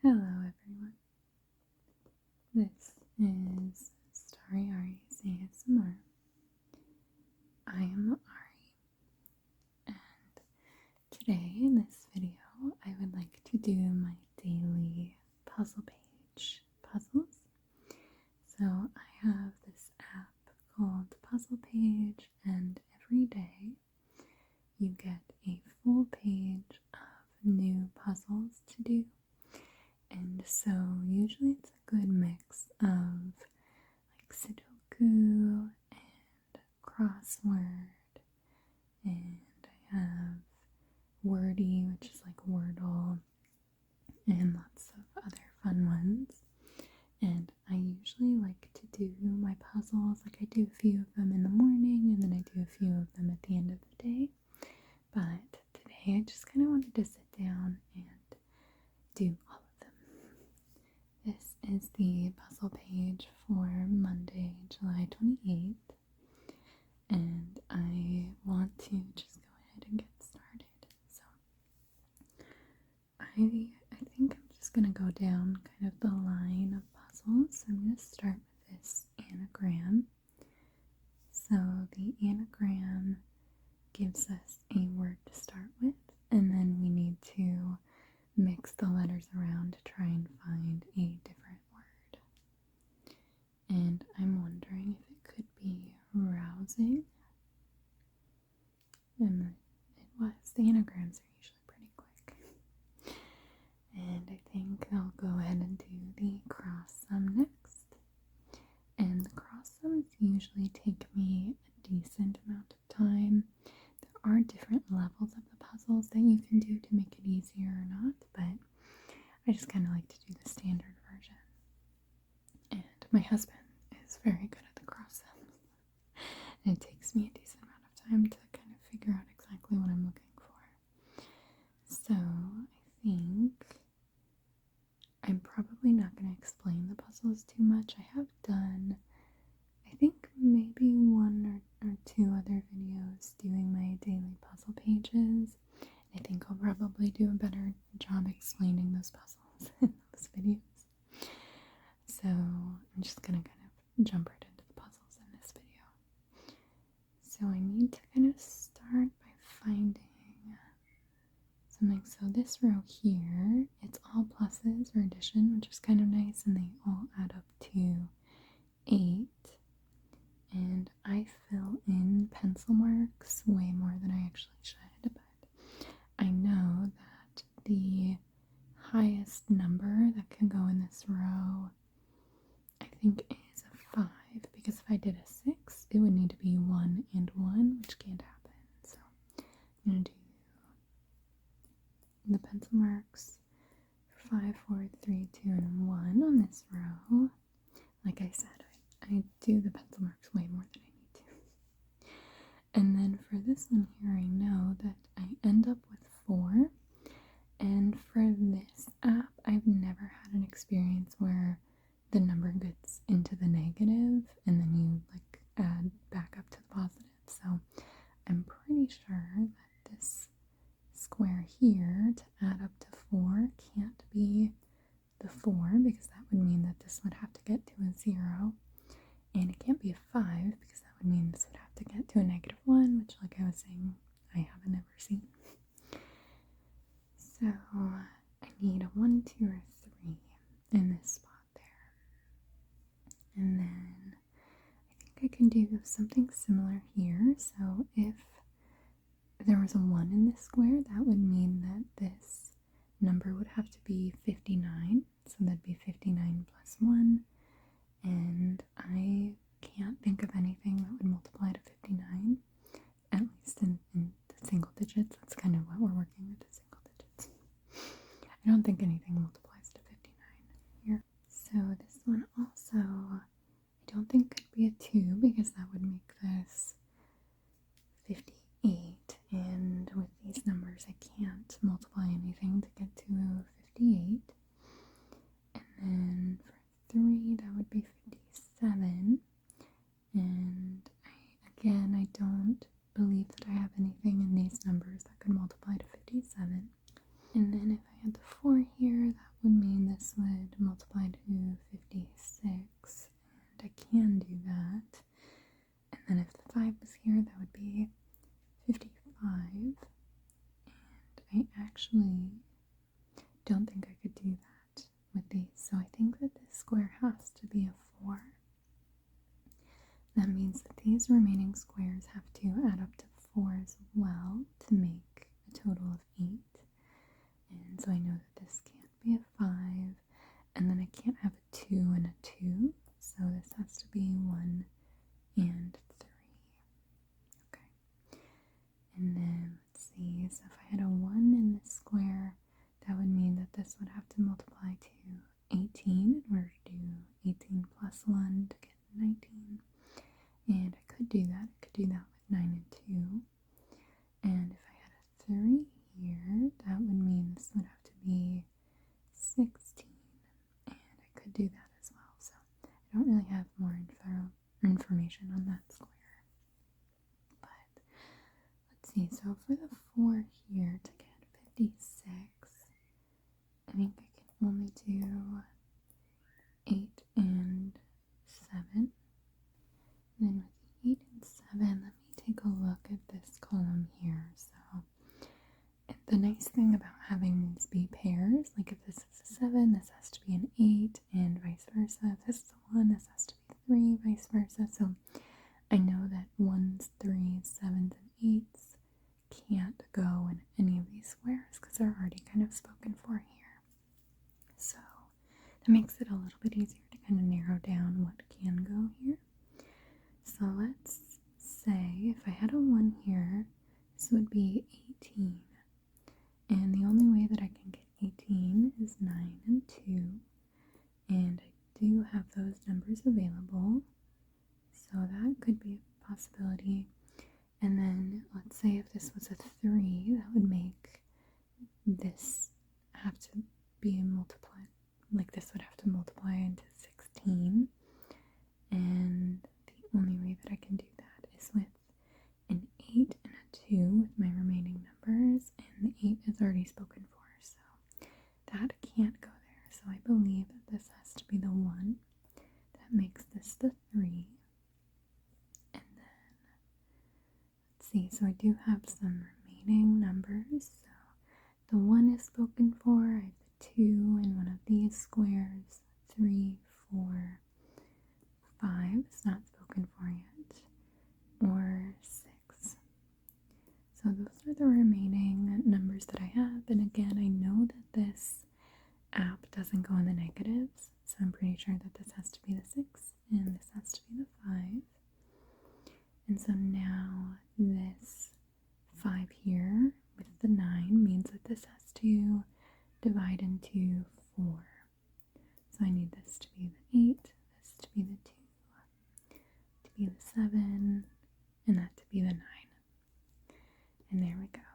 Hello everyone, this is Starry Ari's ASMR. I am Ari, and today in this video I would like to do my daily puzzle page puzzles. So I have this app called Puzzle Page, and every day you get a full page of new puzzles to do. And so usually it's a good mix of like Sudoku and Crossword, and I have Wordy, which is like Wordle, and lots of other fun ones. And I usually like to do my puzzles, like I do a few of them in the morning and then I do a few of them at the end of the day. But today I just kind of wanted to sit down and do all of them. This is the puzzle page for Monday, July 28th, and I want to just go ahead and get started. So I think I'm just going to go down kind of the line of puzzles. I'm going to start with this anagram. So the anagram gives us a word to start with, and then we need to mix the letters around to try and find a different word. And I'm wondering if it could be rousing. And it was. The anagrams are usually pretty quick. And I think I'll go ahead and do the cross sum next. And the cross sums usually take me a decent amount of time. There are different levels of the puzzles that you can do to make it easier or not, but I just kind of like to do the standard version. And my husband is very good at the cross sums, and it takes me a decent amount of time to kind of figure out exactly what I'm looking for. So I think I'm probably not going to explain the puzzles too much. I have done, I think, maybe one or two other videos doing my daily puzzle pages. I think I'll probably do a better job explaining those puzzles in those videos. So I'm just going to kind of jump right into the puzzles in this video. So I need to kind of start by finding something. So this row here, it's all pluses or addition, which is kind of nice, and they all add up to 8. And I fill in pencil marks way more than I actually should, but I know that the highest number that can go in this row, I think, is a 5, because if I did a 6, it would need to be 1 and 1, which can't happen. So I'm going to do the pencil marks 5, 4, 3, 2, and 1 on this row. Like I said, I do the pencil marks way more than I need to. And then for this one here, I know that I end up with 4. And for this app, I've never had an experience where the number gets into the negative and then you like add back up to the positive. So I'm pretty sure that this square here to add up to 4 can't be the 4, because that would mean that this would have to get to a 0. And it can't be a 5, because that would mean this would have to get to a -1, which, like I was saying, I haven't ever seen. So I need a 1, 2, or 3 in this spot there. And then I think I can do something similar here. So if there was a 1 in this square, that would mean that this number would have to be 59. So that'd be 59 plus 1. And I can't think of anything that would multiply to 59, at least in the single digits. That's kind of what we're working with, the single digits. I don't think anything multiplies to 59 here. So this one also, I don't think could be a 2, because that would make this 58. And with these numbers, I can't multiply anything to get to 58. And then for 3, that would be 57. And I don't believe that I have anything in these numbers that could multiply to 57. And then if I had the 4 here, that would mean this would multiply to 56, and I can do that. And then if the 5 was here, that would be 55, and I actually don't think I could do that with these, so I think that this square has to be a 4. That means that these remaining squares have to add up to 4 as well to make a total of 8. And so I know that this can't be a 5, and then I can't have a 2 and a 2, so this has to be 1 and 3. Okay. And then let's see, so if I had a 1 in this square, that would mean that this would have to multiply to 18 in order to do 18 plus 1 to get 19. And I could do that. I could do that with 9 and 2. And if I had a 3 here, that would mean this would have to be 16. And I could do that as well. So I don't really have more information on that square. But let's see. So for the 4 here to get 56, I think I can only do 8 and 7. And then with 8 and 7, let me take a look at this column here. So the nice thing about having these be pairs, like if this is a 7, this has to be an 8, and vice versa. If this is a 1, this has to be 3, vice versa. So I know that 1s, 3s, 7s, and 8s can't go in any of these squares because they're already kind of spoken for here. So that makes it a little bit easier to kind of narrow down what can go here. So let's say if I had a 1 here, this would be 18. And the only way that I can get 18 is 9 and 2. And I do have those numbers available. So that could be a possibility. And then let's say if this was a 3, that would make this have to be multiplied. Like this would have to multiply into 16. And the only way that I can do that is with an 8 and a 2 with my remaining numbers, and the 8 is already spoken for, so that can't go there. So I believe that this has to be the 1. That makes this the 3. And then, let's see, so I do have some remaining numbers. So the 1 is spoken for, I have the 2 in one of these squares, 3, 4, 5 is not spoken for yet, or 6. So those are the remaining numbers that I have. And again, I know that this app doesn't go in the negatives, so I'm pretty sure that this has to be the 6 and this has to be the 5. And so now this 5 here with the 9 means that this has to divide into 4. So I need this to be the 8, this to be the 2, to be the 7, and that to be the 9. And there we go.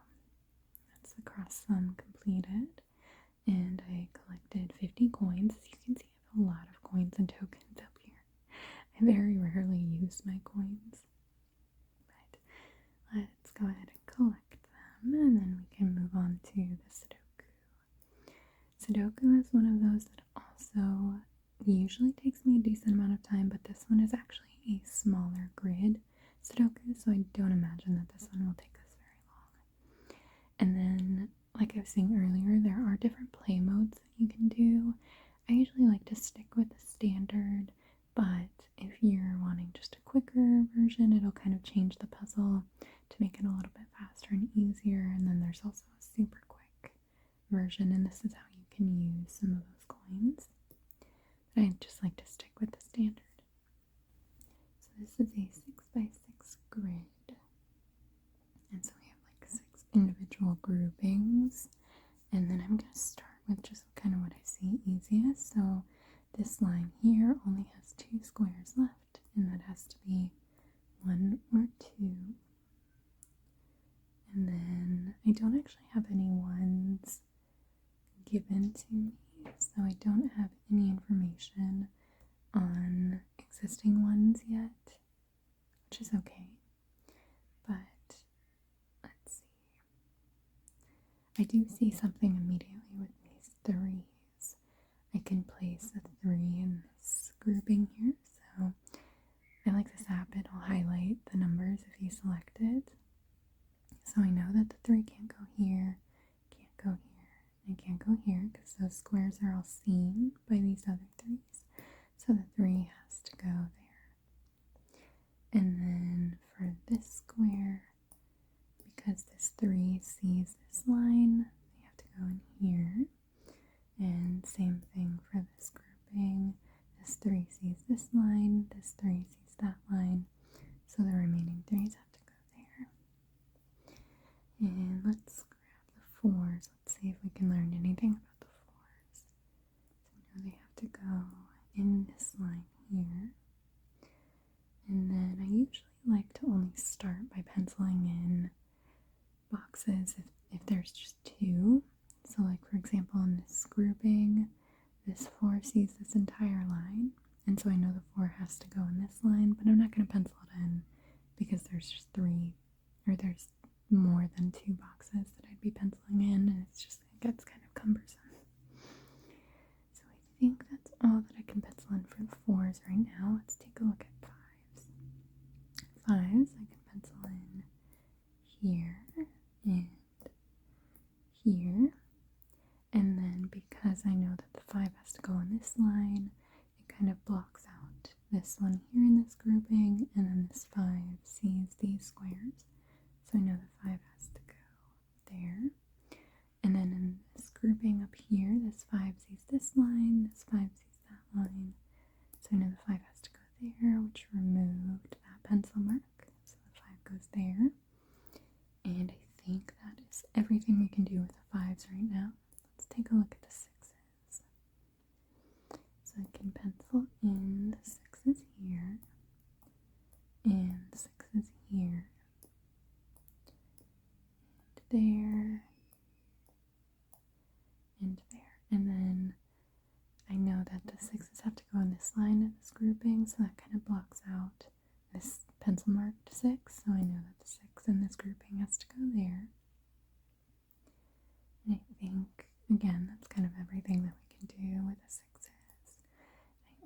That's the cross sum completed. And I collected 50 coins. As you can see, I have a lot of coins and tokens up here. I very rarely use my coins. But let's go ahead and collect them, and then we can move on to the Sudoku. Sudoku is one of those that also usually takes me a decent amount of time, but this one is actually a smaller grid Sudoku, so I don't imagine that this one will take us very long. And then, like I was saying earlier, there are different play modes that you can do. I usually like to stick with the standard, but if you're wanting just a quicker version, it'll kind of change the puzzle to make it a little bit faster and easier. And then there's also a super quick version, and this is how you can use some of those coins. But I just like to stick with the standard. So this is a 6x6 grid, and so we have like 6 individual groupings, and then I'm going to start with just kind of what I see easiest. So this line here only has 2 squares left, and that has to be 1 or 2. And then I don't actually have any ones given to me, so I don't have any information on existing ones yet, which is okay. But let's see. I do see something immediately with these 3s. can place a 3 in this grouping here. So I like this app, it'll highlight the numbers if you select it. So I know that the 3 can't go here, can't go here, and can't go here because those squares are all seen by these other 3's. So the 3 has to go there. And then for this square, because this 3 sees this line, they have to go in here. And same thing for this grouping. This 3 sees this line, this 3 sees that line. So the remaining 3's have to go there. And let's grab the 4's. Let's see if we can learn anything about the 4's. So now they have to go in this line here. And then I usually like to only start by penciling in boxes if there's just 2. So like for example in this grouping, this 4 sees this entire line. And so I know the 4 has to go in this line, but I'm not going to pencil it in because there's just 3, or there's more than 2 boxes that I'd be penciling in, and it gets kind of cumbersome. So I think that's all that I can pencil in for the 4's right now. Let's take a look at 5's. 5's I can pencil in here and here. And then because I know that the 5 has to go on this line, it kind of blocks out this one here in this grouping, and then this 5 sees these squares. So I know the 5 has to go there. And then in this grouping up here, this 5 sees this line, this 5 sees that line. So I know the 5 has to go there, which removed that pencil mark. So the 5 goes there. And I think that is everything we can do with the 5's right now. Let's take a look at the 6's. So I can pencil in the 6's here, and the 6's here, and there, and there. And then I know that the 6's have to go in this line in this grouping, so that kind of blocks out this pencil marked 6. So I know that the 6 in this grouping has to go there. And I think, again, that's kind of everything that we can do with the 6's.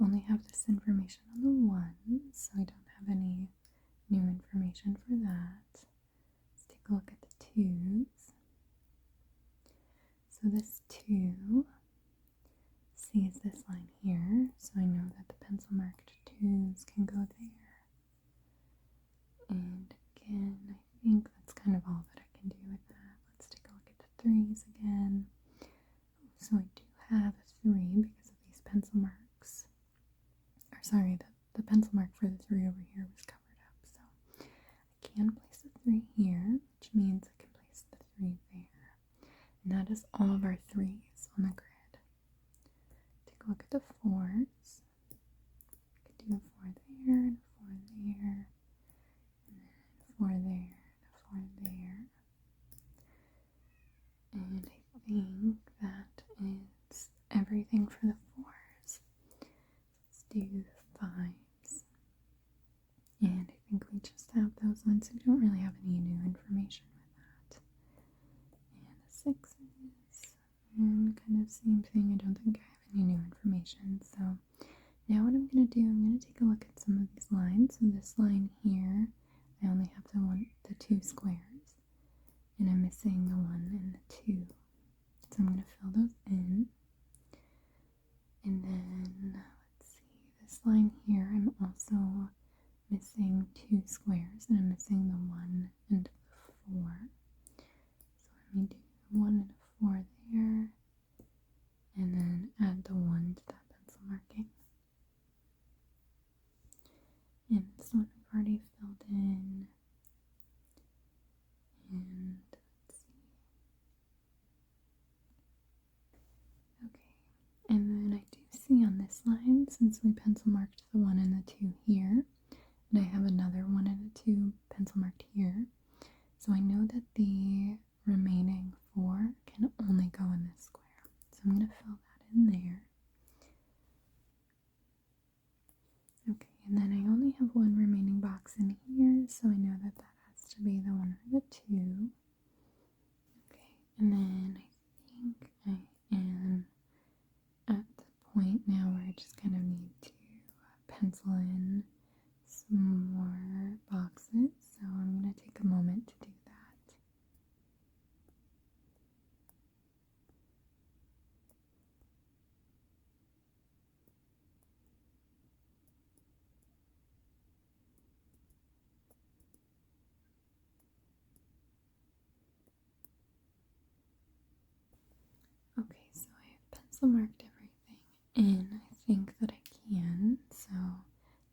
I only have this information on the 1's, so I don't have any new information for that. Let's take a look at the 2's. So this 2 sees this line here, so I know that the pencil marked 2's can go there. And again, I think that's kind of all that I can do with that. Let's take a look at the 3's again. So I do have a 3 because of these pencil marks. Or sorry, the pencil mark for the 3 over here was covered up. So I can place the 3 here, which means I can place the 3 there. And that is all of our 3's on the grid. Take a look at the 4's. I could do a 4 there, and a 4 there, and then a 4 there, and a 4 there. And I think that is everything for the 4's. Let's do the 5's. And I think we just have those ones. We don't really have any new information with that. And the 6's, and kind of same thing. I don't think I have any new information. So now what I'm going to do, I'm going to take a look at some of these lines. So this line here, I only have the 2 squares, and I'm missing the 1 and the 2. So I'm going to fill those in. And then, let's see, this line here, I'm also missing 2 squares, and I'm missing the 1 and the 4. So let me do 1 and a 4 there, and then add the 1 to that pencil marking. And this one we've already filled in. And let's see. Okay, and then I do see on this line, since we pencil marked the 1 and the 2 here, and I have another 1 and a 2 pencil marked here, so I know that the remaining 4 can only go in this square. So I'm going to fill that in there. Okay, and then I only have 1 remaining box in here, so I know that that has to be the 1 or the 2. Okay, and then I think I am at the also marked everything in. I think that I can. So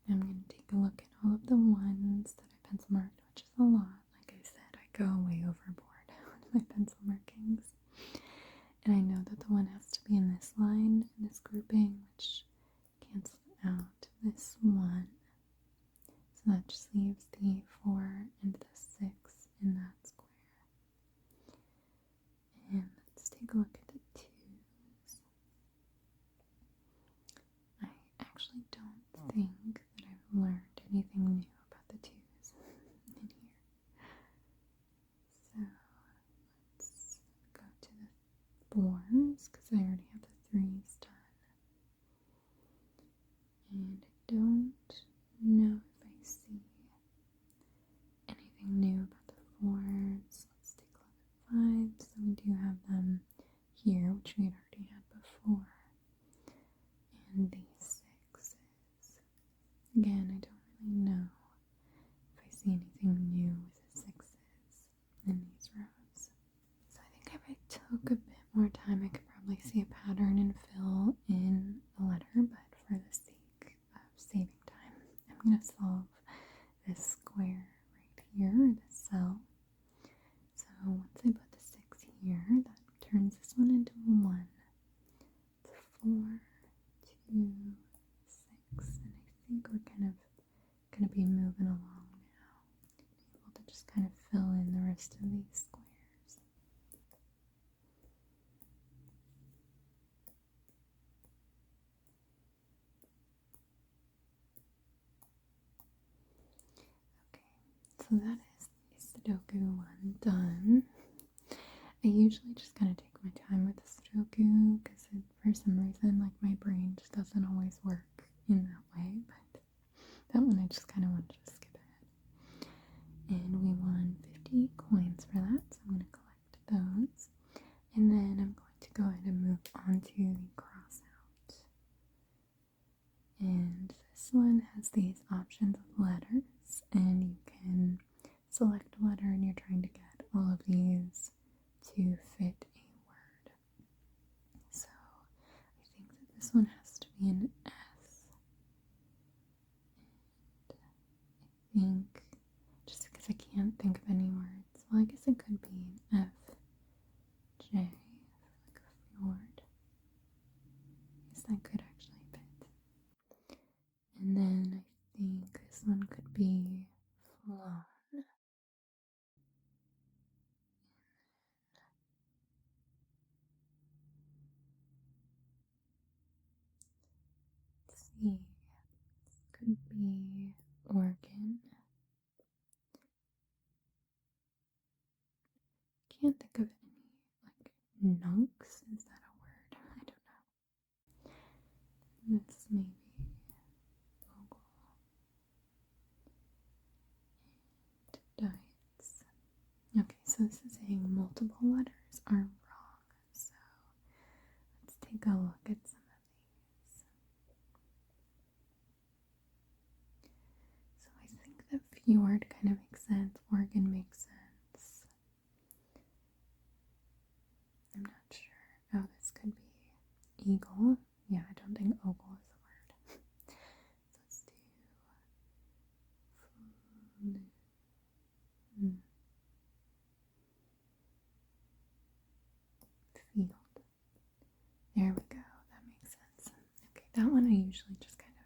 I'm going to take a look at all of the ones that I pencil marked, which is a lot. Like I said, I go way overboard with my pencil markings. And I know that the one has to be in this line, in this grouping, which cancels out this one. So that just leaves the 4 and the 6 in that square. And let's take a look at the 2's. I actually don't think that I've learned anything new about the 2's in here. So let's go to the 4's because I already have the 3's done. And I don't know if I see anything new about the 4's. Let's take a look at 5's. So we do have them here, which we had already had before. And the 6's. Again, I don't really know if I see anything new with the 6's in these rows. So I think if I took a bit more time, I could probably see a pattern and fill in the letter, but for the sake of saving time, I'm going to solve this square right here, this cell. So once I put the 6 here, that turns this one into a 1. It's 4, 2, 6, and I think we're kind of going to be moving along now, able to just kind of fill in the rest of these squares. So that is the Sudoku one done. I usually just kind of take my time with the Sudoku because for some reason, like, my brain just doesn't always work in that way, but that one I just kind of wanted to skip ahead. And we won 50 coins for that, so I'm going to collect those. And then I'm going to go ahead and move on to the cross out. And this one has these options of letters, and you can select a letter and you're trying to get all of these to fit a word. So I think that this one has to be an S. And I think, just because I can't think of any words, well, I guess it could be an F, J, like a fjord. I guess that could actually fit. And then I think this one could be flan. Let's see. Could be organ. Can't think of any, like, nunks. Is that a word? I don't know. This maybe ogle and diets. Okay, so this is saying multiple letters are wrong. So let's take a look at some of these. So I think that fjord kind of makes sense. Organ makes sense. I'm not sure. Oh, this could be eagle. Yeah, I don't think ogle is a word. So let's do field. There we go. That makes sense. Okay, that one I usually just kind of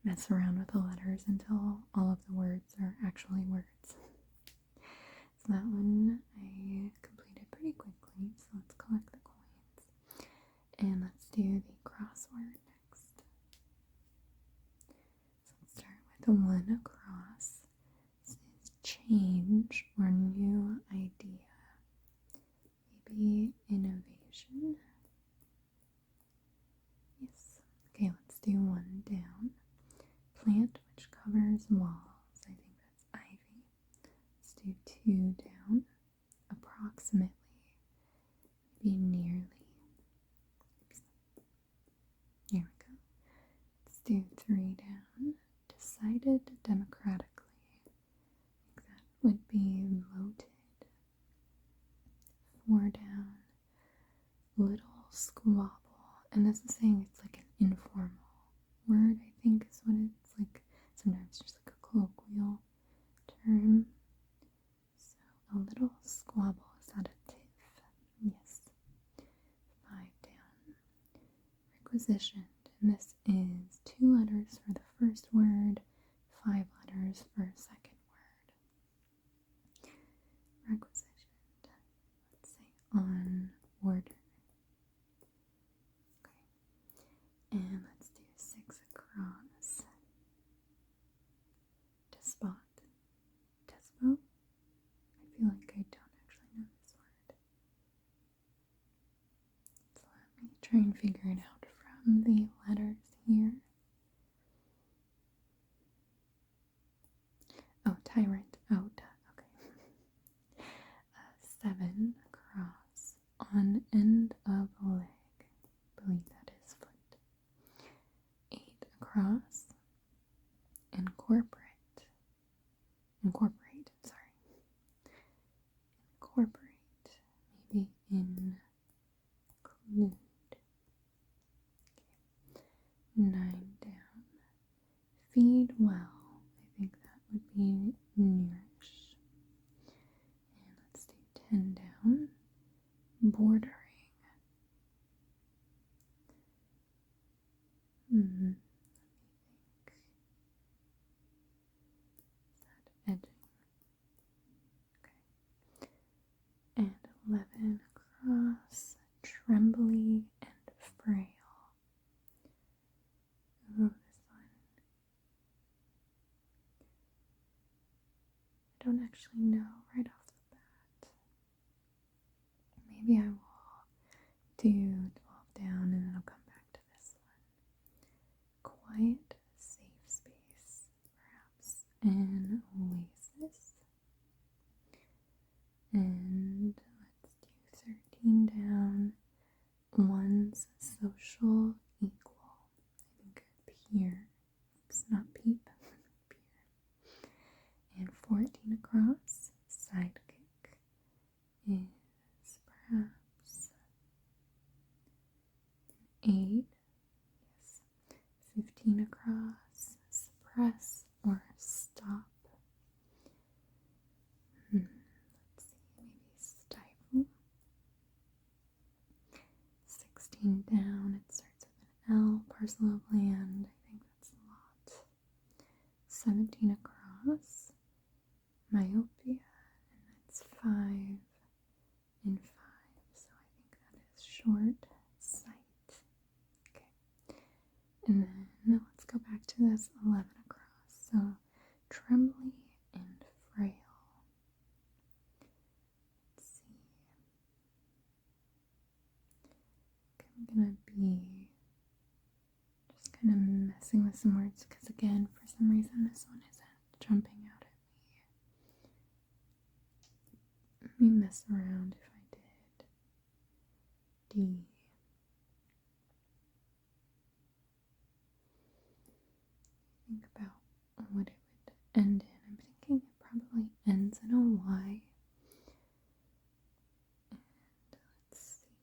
mess around with the letters until all of the words are actually words. So that one I completed pretty quickly. So let's collect the coins. And let's do the crossword next. So let's start with the one across. This is change or new idea. Maybe innovation. Yes. Okay, let's do one down. Plant which covers walls. I think that's ivy. Let's do 2 down. Approximately. Maybe nearly. Oops. Here we go. Let's do 3 down. Decided democratically. I think that would be voted. 4 down. Little squabble. and this is saying it's like an informal word, I think is what it's like. Sometimes just like a colloquial term. So a little squabble, is that a tiff? Yes. 5 down. Requisitioned, and this is 2 letters for the first word, 5 letters for a second word. Requisitioned. Let's say on order. Okay. And let's do 6 across. Despot. Despo? I feel like I don't actually know this word. So let me try and figure it out from the letters here. Oh, tyrant. Oh, okay. 7 across on end of leg. I believe that is foot. 8 across. Incorporate. Maybe include. Okay. 9 down. Feed well. I think that would be nourish. And let's do 10 down. Bordering. Let me think. Is that edging? Okay. And 11 across. Trembly and frail. Oh, this one. I don't actually know right off the bat. Maybe I will do 12 down and then I'll come back to this one. Quiet, safe space, perhaps, and oasis. And let's do 13 down. One's social equal. I think peer. It's not peep, peer. And 14 across. Sidekick is perhaps 8. Yes. 15 across. Suppress or stop. Let's see, maybe stifle. 16 down, it starts with an L, parcel of land, I think that's a lot. 17 across, myopia, and that's 5 and 5, so I think that is short sight. Okay, and then let's go back to this 11 across, so trembly and frail. Let's see. I'm gonna be just kind of messing with some words because, again, for some reason this one isn't jumping out at me. Let me mess around if I did D. Think about what it would end in. I'm thinking it probably ends in a Y. And let's see.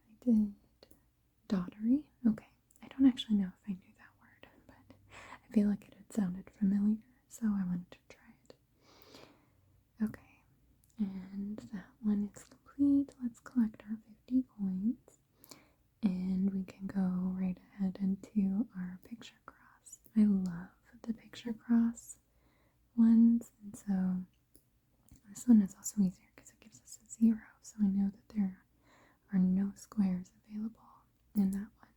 I did dottery. Okay. I don't actually know if I knew that word, but I feel like it had sounded familiar, so I wanted to try it. Okay. And that one is complete. Let's collect our 50 coins. And we can go right ahead into our picture cross. I love the picture cross ones, and so this one is also easier because it gives us a 0, so I know that there are no squares available in that one.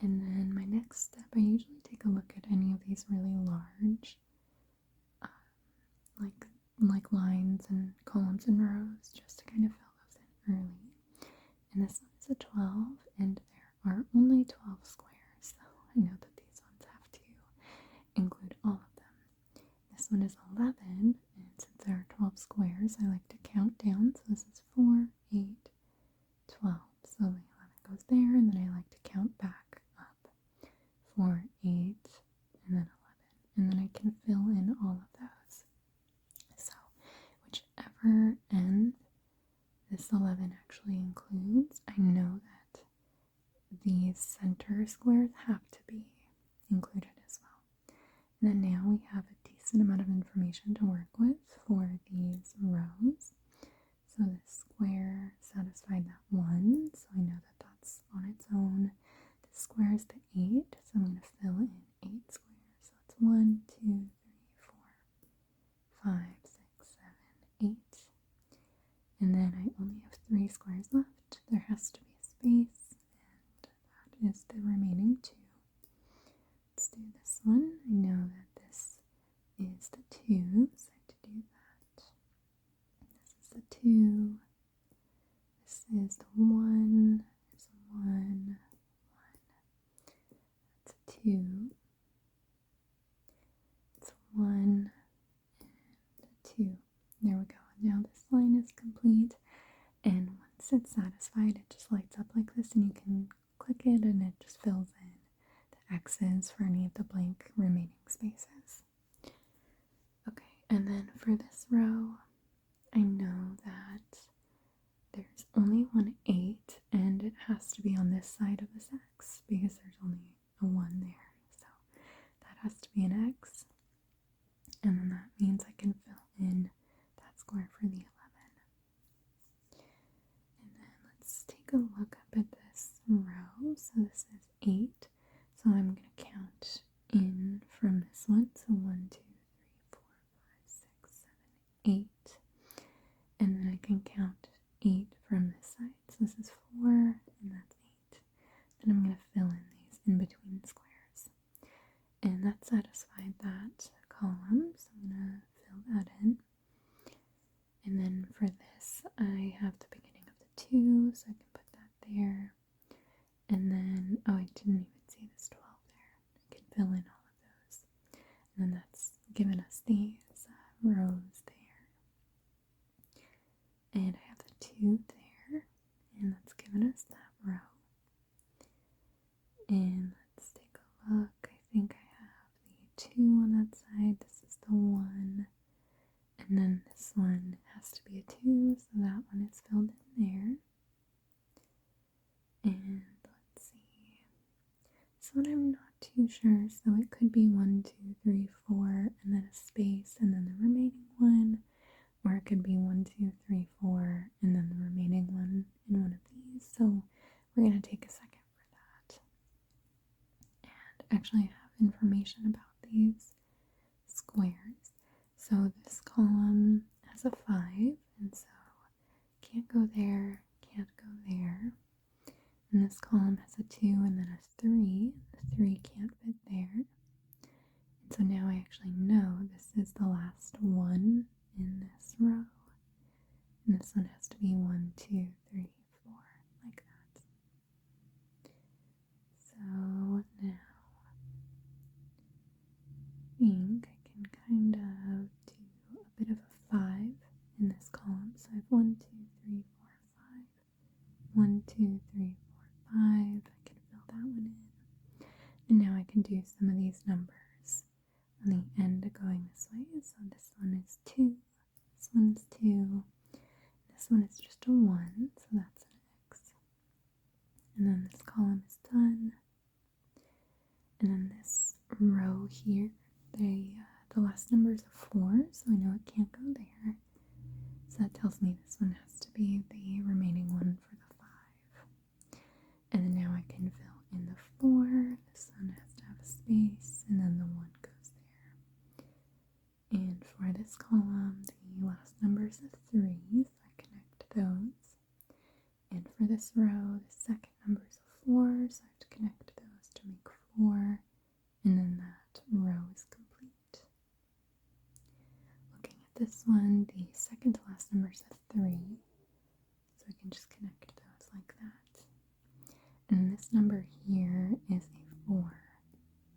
And then my next step, I usually take a look at any of these really large like lines and columns and rows just to kind of fill those in early. And this one is a 12, and there are only 12 squares, so I know that these ones have to include all of them. This one is 11, and since there are 12 squares, I like to count down, so this is 4, 8, 12. So the 11 goes there, and then I like to count back up. 4, 8, and then 11. And then I can fill in all of those. So squares have to be included as well. And then now we have a decent amount of information to work with for these rows. So this square satisfied that 1, so I know that that's on its own. This square is the 8, so I'm going to fill in 8 squares. So it's 1, 2, 3, 4, 5, 6, 7, 8. And then I only have 3 squares left. There has to be a space, and that is the remaining 2. Let's do this one. I know that this is the 2, so I have to do that. This is the 2. This is the 1. There's a 1. That's a 2. It's a 1 and a 2. There we go. Now this line is complete, and once it's satisfied, it just lights up like this, and you can click it and it just fills in the X's for any of the blank remaining spaces. Okay, and then for this row, I know that there's only one 8, and it has to be on this side of this X because there's only a 1 there, so that has to be an X, and then that means I can fill in that square for the 11. And then let's take a look up at this row. So this is 8, so I'm going to count in from this one, so 1, 2, 3, 4, 5, 6, 7, 8, and then I can count 8 from this side, so this is 4, and that's 8. Then I'm going to fill in these in between squares, and that satisfied that column, so I'm going to fill that in. And then for this, I have the beginning of the 2, so I can put that there. And then, oh, I didn't even see this 12 there. I can fill in all of those. And then that's given us these rows there. And I have the 2 there, and that's given us that row. And let's take a look. I think I have the 2 on that side. This is the 1. And then this one has to be a 2, so that one is filled in there. And let's see. This one I'm not too sure, so it could be 1, 2, 3, 4, and then a space, and then the remaining one. Or it could be 1, 2, 3, 4, and then the remaining one in one of these. So we're going to take a second for that. And actually I have information about these squares. So this column has a 5, and so can't go there, can't go there. And this column has a 2 and then a 3. The 3 can't fit there. And so now I actually know this is the last one in this row. And this one has to be 1, 2, 3, 4, like that. So now I think I can kind of do a bit of a 5 in this column. So I have 1, 2, 3, 4, 5. 1, 2, 3, 4, 5. I can fill that one in. And now I can do some of these numbers on the end going this way. So this one is 2. This one's 2. This one is just a 1, so that's an X. And then this column is done. And then this row here, the last number is a 4, so I know it can't go there. So that tells me this one has to be the remaining one for the 5. And then now I can fill in the 4. This one has to have a space, and then the 1 goes there. And for this column, the last number is a 3, so I connect those. And for this row, the second number is a 4, so I have to connect those to make 4. And then that row is complete. Looking at this one, the second to last number is a 3, so I can just connect those like that. And this number here is a 4,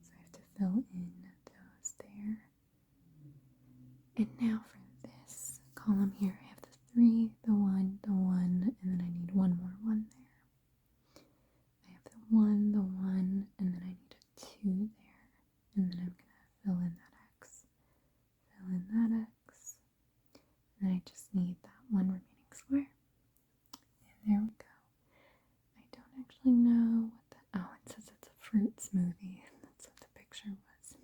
so I have to fill in those there. And now for this column here, I have the 3, the 1, the 1, and then I need one more 1 there. I have the 1, the 1, and then I need a 2 there. And then I'm going to fill in that X. Fill in that X. And I just need that one chocolate smoothie. That's what the picture was.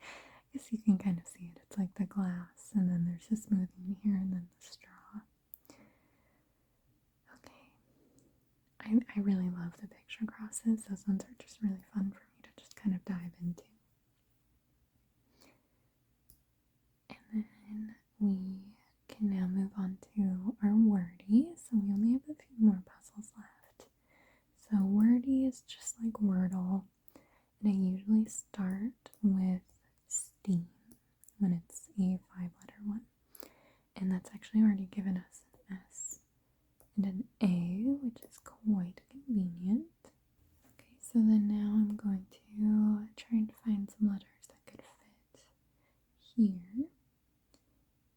I guess you can kind of see it. It's like the glass, and then there's a smoothie in here, and then the straw. Okay. I really love the picture crosses. Those ones are just really fun for me to just kind of dive into. And then we can now move on to our Wordy. So we only have a few more puzzles left. So Wordy is just like Wordle, and I usually start with steam when it's a 5-letter one. And that's actually already given us an S and an A, which is quite convenient. Okay, so then now I'm going to try and find some letters that could fit here.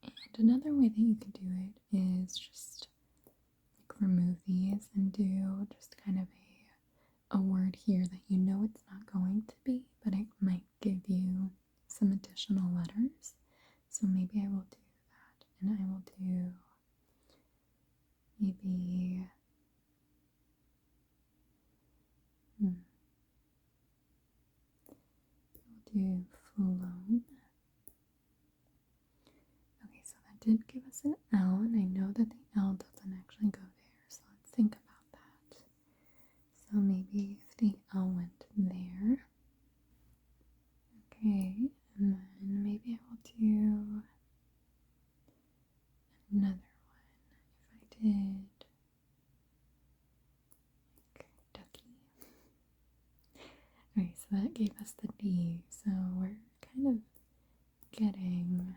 And another way that you could do it is just like remove these and do just kind of a word here that you know it's not going to be, but it might give you some additional letters. So maybe I will do that, and I will do maybe I'll do flown. Okay, so that did give us an L, and I know that the L doesn't actually go there, so let's think about that. So maybe if the L went there. Okay, and then maybe I will do another one. If I did like ducky. Okay, so that gave us the D, so we're kind of getting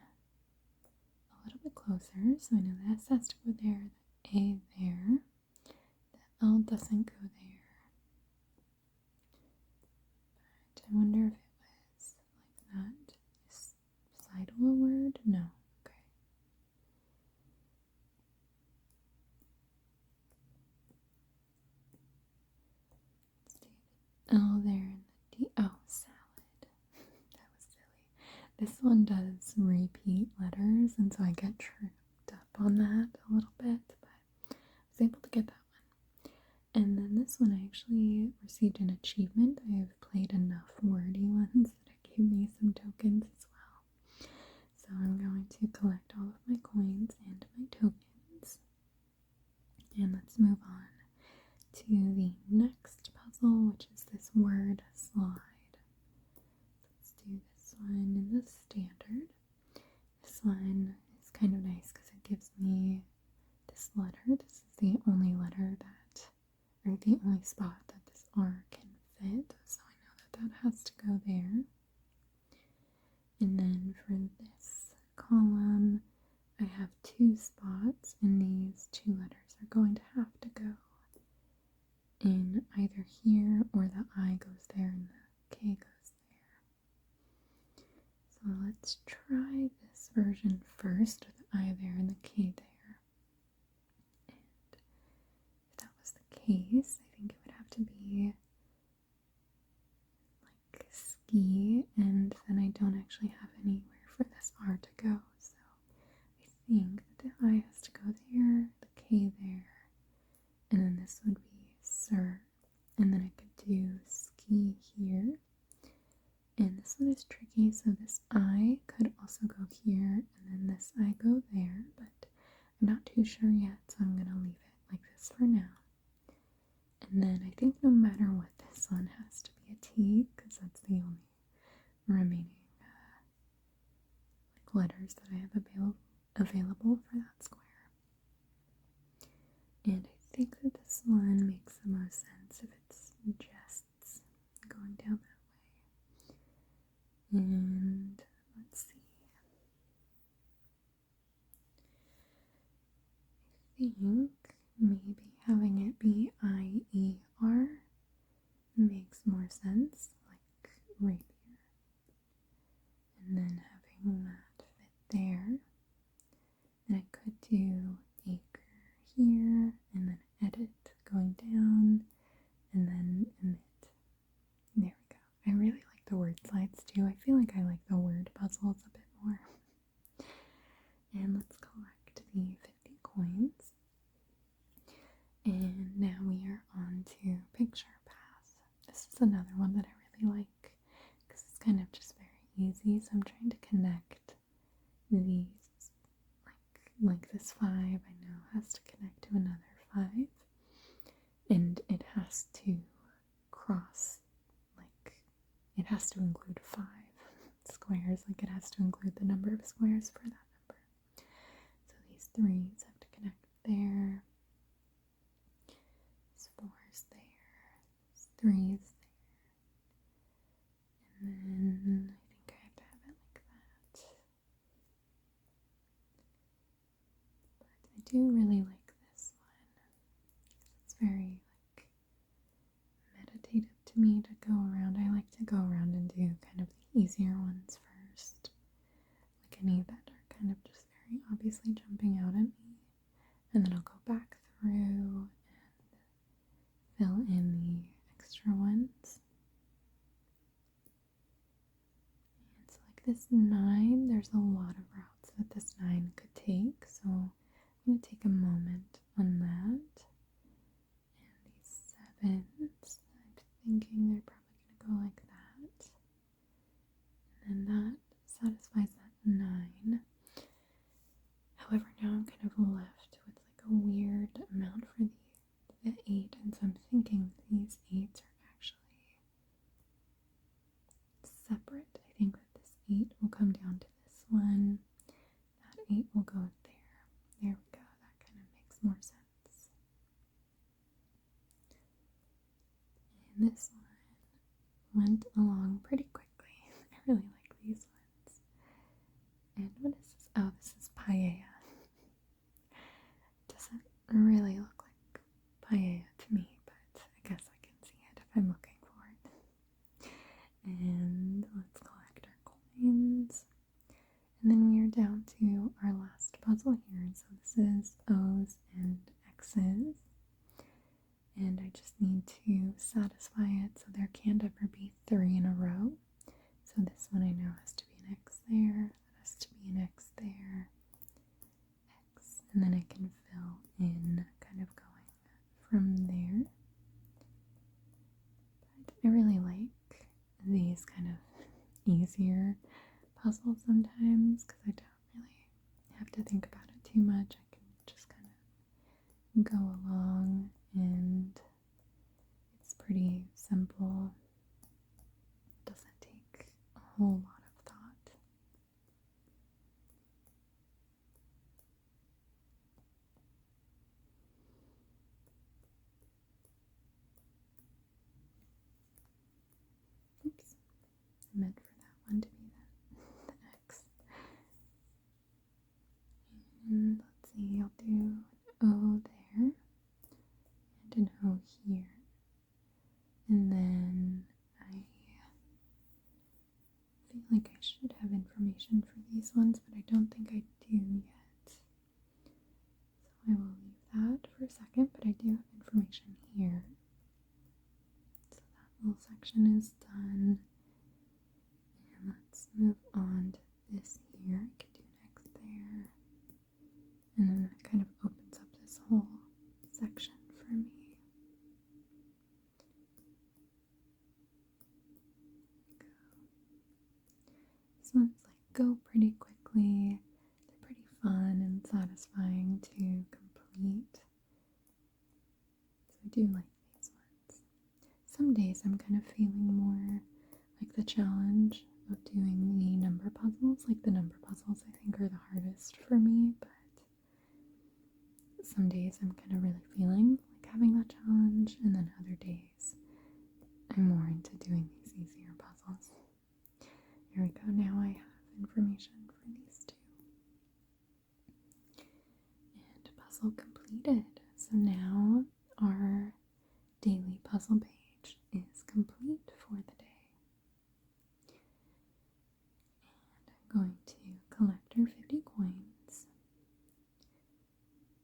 a little bit closer. So I know the S has to go there, the A there, the L doesn't go there. But I wonder if it was like that. Is Seidel a word? No. Okay. Let's do the L there and the D. Oh, salad. That was silly. This one does repeat letters, and so I get tripped up on that a little bit, but I was able to get that one. And then this one I actually received an achievement. I have played enough Wordy ones that it gave me some tokens as well. So I'm going to collect all of my coins and my tokens. And let's move on to the next puzzle, which is this word slide. Let's do this one in the standard. This one is kind of nice because it gives me this letter. This is the only letter that, or the only spot that this R can fit. So I know that that has to go there. And then for this column, I have 2 spots, and these 2 letters are going to have to go in either here, or the I goes there and the K goes there. So let's try this version first with the I there and the K there. And if that was the case, I think it would have to be like ski, and then I don't actually have anywhere for this R to go. So I think that the I has to go there, the K there, and then this would be sir, and then I could do ski here. And this one is tricky, so this I could also go here, and then this I go there, but I'm not too sure yet, so I'm going to leave it like this for now. And then I think no matter what, this one has to be a T, because that's the only remaining letters that I have available for that square. And I think that this one makes the most sense if it's jests going down that way. And let's see. I think maybe having it be I-E-R makes more sense, like rapier. And then having that fit there. And I could do acre here, and then edit going down, and then emit. There we go. I really like the word slides too. I feel like I like the word puzzles a bit more. And let's collect the 50 coins. And now we are on to picture path. This is is another one that I really like because it's kind of just very easy. So I'm trying to connect these, like this 5 I know has to connect to another 5, and it has to cross, like it has to include 5 squares, like it has to include the number of squares for that number. So these 3's have to connect there, these 4's there, these 3's there, and then I think I have to have it like that. But I do really like this one. It's very like meditative to me to go around. I like to go around and do kind of the easier ones first, like any that are kind of just very obviously jumping out at me, and then I'll go back through and fill in the extra ones. And so like this 9, there's a lot of routes that this 9 could take, so I'm going to take a moment on that. And these 7's, I'm thinking they're probably going to go like that. And then that satisfies that 9. However, now I'm kind of left with like a weird amount for the 8, and so I'm thinking these 8's are actually separate. I think that this 8 will come down to this one, that 8 will go there. There we go, that kind of makes more sense. And this one went along pretty quickly. I really like these ones. And what is this? Oh, this is paella. Doesn't really look like paella to me, but I guess I can see it if I'm looking for it. And let's collect our coins. And then we are down to our last puzzle here. So this is O's and X's. And I just need to satisfy it so there can't ever be 3 in a row. So this one I know has to be an X there, that has to be an X there, X, and then I can fill in kind of going from there. But I really like these kind of easier puzzles sometimes because I don't really have to think about it too much. I can just kind of go along and it's pretty simple. It doesn't take a whole lot of thought. Oops, I meant for that one to be the X. And let's see, I'll do an O there and an O here. And then I feel like I should have information for these ones, but I don't think I do yet. So I will leave that for a second, but I do have information here. So that little section is done. And let's move on to this here. I could do an X there. And then that kind of opens up this whole section for me. These ones like go pretty quickly. They're pretty fun and satisfying to complete. So I do like these ones. Some days I'm kind of feeling more like the challenge of doing the number puzzles. Like the number puzzles I think are the hardest for me, but some days I'm kind of really feeling like having that challenge, and then other days I'm more into doing these easier puzzles. Here we go, now I have information for these two. And puzzle completed. So now our daily puzzle page is complete for the day. And I'm going to collect our 50 coins.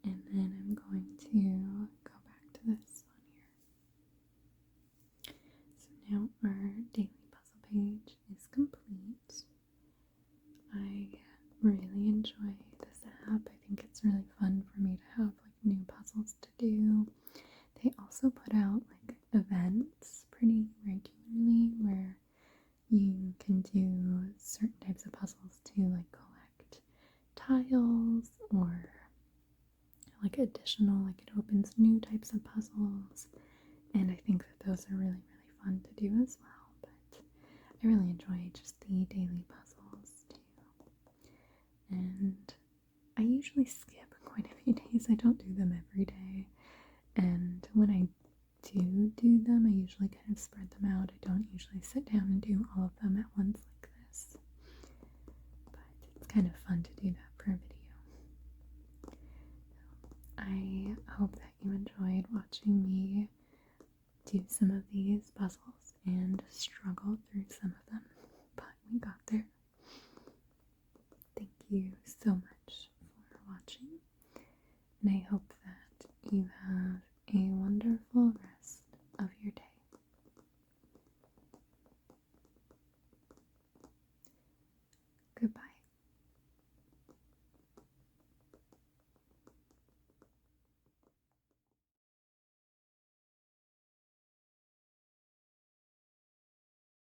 And then I'm going to go back to this one here. So now our daily puzzle page is complete. I can do certain types of puzzles to like collect tiles or like additional, like it opens new types of puzzles. And I think that those are really, really fun to do as well. But I really enjoy just the daily puzzles too. And I usually skip quite a few days. I don't do them every day. And when I do them, I usually kind of spread them out. I don't usually sit down and do all of them at once like this. But it's kind of fun to do that for a video. I hope that you enjoyed watching me do some of these puzzles and struggle through some of them, but we got there. Thank you so much for watching, and I hope that you have a wonderful rest of your day. Goodbye.